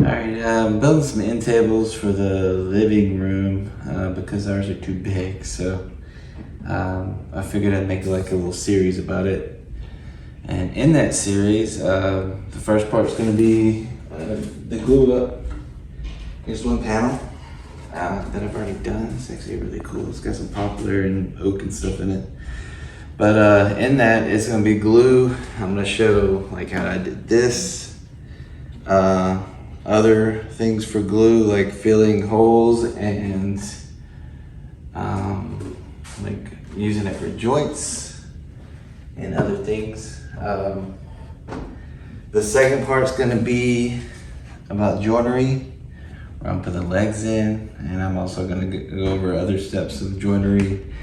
Alright, I'm building some end tables for the living room because ours are too big, so I figured I'd make like a little series about it. And in that series, the first part's going to be the glue up. Here's one panel that I've already done. It's actually really cool. It's got some poplar and oak and stuff in it. But in that, it's going to be glue. I'm going to show like how I did this. Other things for glue, like filling holes and like using it for joints and other things. The second part's going to be about joinery, where I'm putting the legs in, and I'm also going to go over other steps of joinery,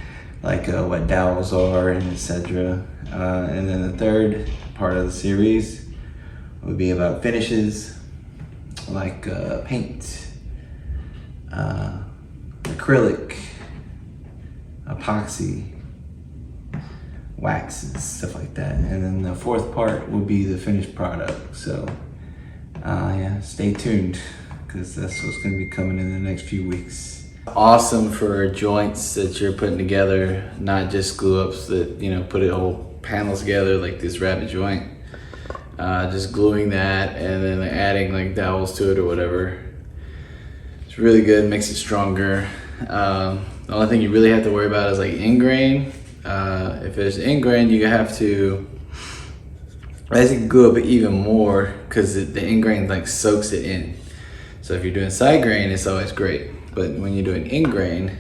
like what dowels are and etc. And then the third part of the series would be about finishes, like paint, acrylic, epoxy, waxes, stuff like that. And then the fourth part will be the finished product. So yeah, stay tuned, because that's what's going to be coming in the next few weeks. Awesome for joints that you're putting together, not just glue ups that, you know, put it whole panels together like this rabbit joint. Just gluing that and then adding like dowels to it or whatever. It's really good, makes it stronger. The only thing you really have to worry about is like ingrain. If there's ingrain, you have to basically glue up even more, because the ingrain like soaks it in. So if you're doing side grain, it's always great. But when you're doing ingrain,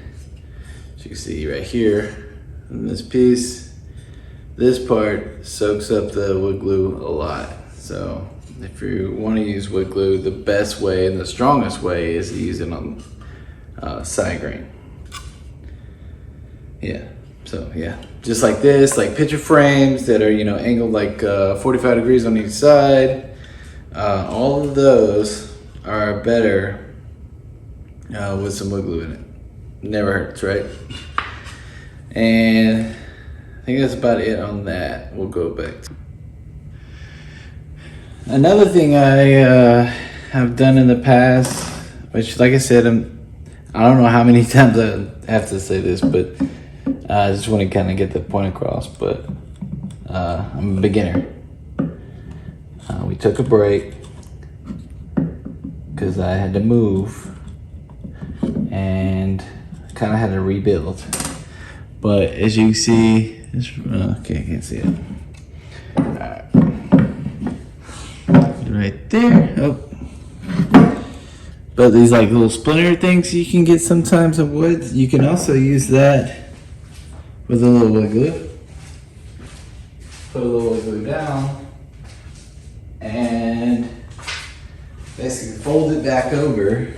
as you can see right here, in this piece, this part soaks up the wood glue a lot. So if you want to use wood glue, the best way and the strongest way is to use it on side grain. Yeah, so yeah, just like this, like picture frames that are, you know, angled like 45 degrees on each side. All of those are better with some wood glue in it. Never hurts, right? And I think that's about it on that. We'll go back. Another thing I have done in the past, which, like I said, I don't know how many times I have to say this, but I just want to kind of get the point across. But I'm a beginner. We took a break because I had to move and kind of had to rebuild. But as you can see, okay, I can't see it. Alright. Right there. Oh. But these like little splinter things you can get sometimes of wood, you can also use that with a little wood glue. Put a little wood glue down and basically fold it back over.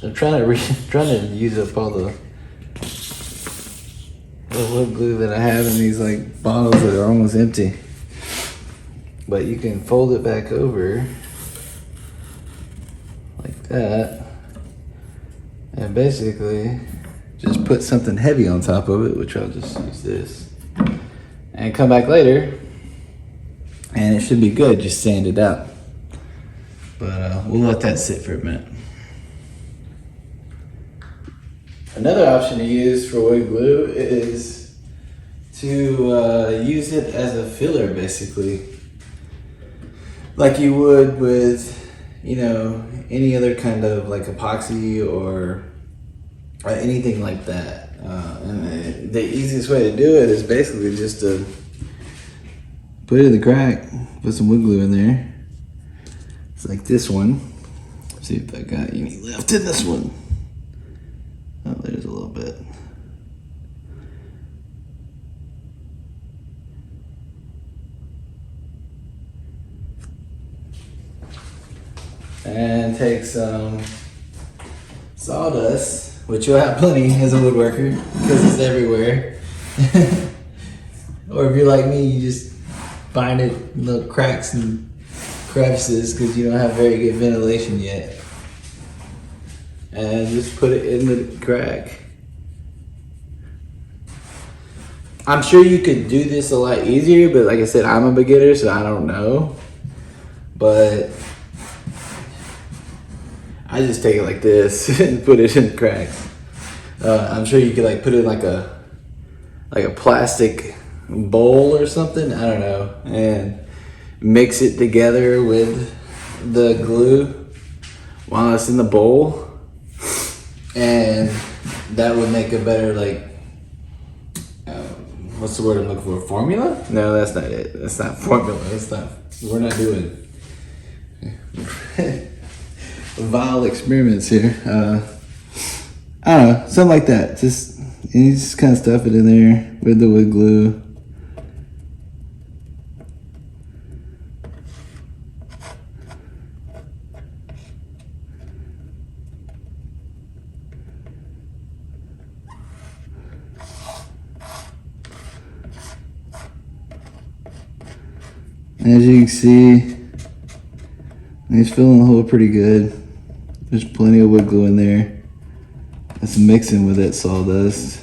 I'm trying to use up all the wood glue that I have in these like bottles that are almost empty. But you can fold it back over like that and basically just put something heavy on top of it, which I'll just use this, and come back later and it should be good. Just sand it out. But we'll let that sit for a minute. Another option to use for wood glue is to use it as a filler, basically. Like you would with, you know, any other kind of like epoxy or anything like that. And the easiest way to do it is basically just to put it in the crack, put some wood glue in there. It's like this one. Let's see if I got any left in this one. Oh, there's a little bit. And take some sawdust, which you'll have plenty as a woodworker because it's everywhere. Or if you're like me, you just find it in little cracks and crevices because you don't have very good ventilation yet. And just put it in the crack. I'm sure you could do this a lot easier, but like I said, I'm a beginner, so I don't know. but I just take it like this and put it in the cracks. I'm sure you could like put it in like a plastic bowl or something, I don't know, and mix it together with the glue while it's in the bowl, and that would make a better, like, what's the word I'm looking for? Formula? No, that's not it. That's not formula. That's not. We're not doing vile experiments here. I don't know, something like that. Just you just kind of stuff it in there with the wood glue. As you can see, it's filling the hole pretty good. There's plenty of wood glue in there. It's mixing with that sawdust.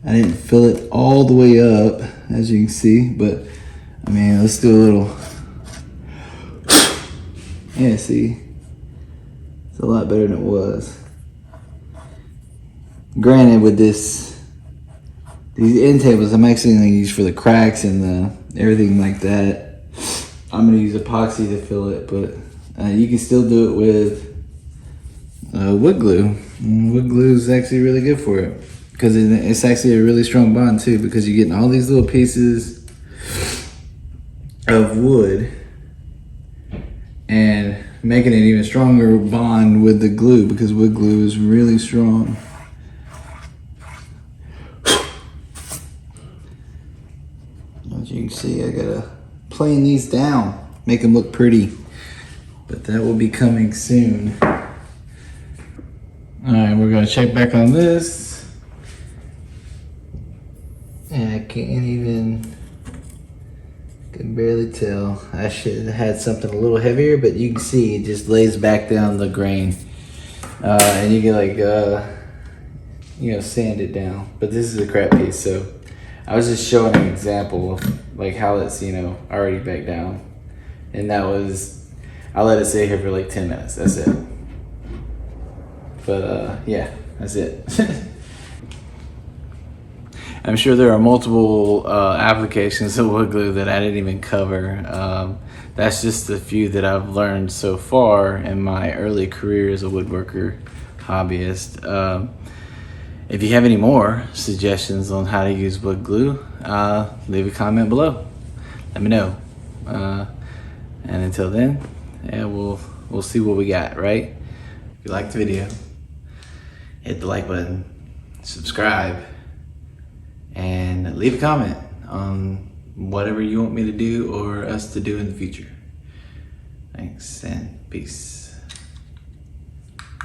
I didn't fill it all the way up, as you can see, but I mean, let's do a little. Yeah, see, it's a lot better than it was. Granted, with these end tables, I'm actually going to use for the cracks and everything like that. I'm going to use epoxy to fill it, but you can still do it with wood glue. And wood glue is actually really good for it because it's actually a really strong bond too, because you're getting all these little pieces of wood and making an even stronger bond with the glue, because wood glue is really strong. As you can see, I gotta plane these down, make them look pretty, but that will be coming soon. All right, we're gonna check back on this. And I can barely tell. I should have had something a little heavier, but you can see it just lays back down the grain. And you can like, sand it down. But this is a crap piece, so I was just showing an example of like how it's, already back down. And that was, I let it sit here for like 10 minutes, that's it. But yeah, that's it. I'm sure there are multiple applications of wood glue that I didn't even cover. That's just a few that I've learned so far in my early career as a woodworker hobbyist. If you have any more suggestions on how to use wood glue, leave a comment below. Let me know. And until then, yeah, we'll see what we got, right? If you liked the video, hit the like button, subscribe, and leave a comment on whatever you want me to do or us to do in the future. Thanks and peace.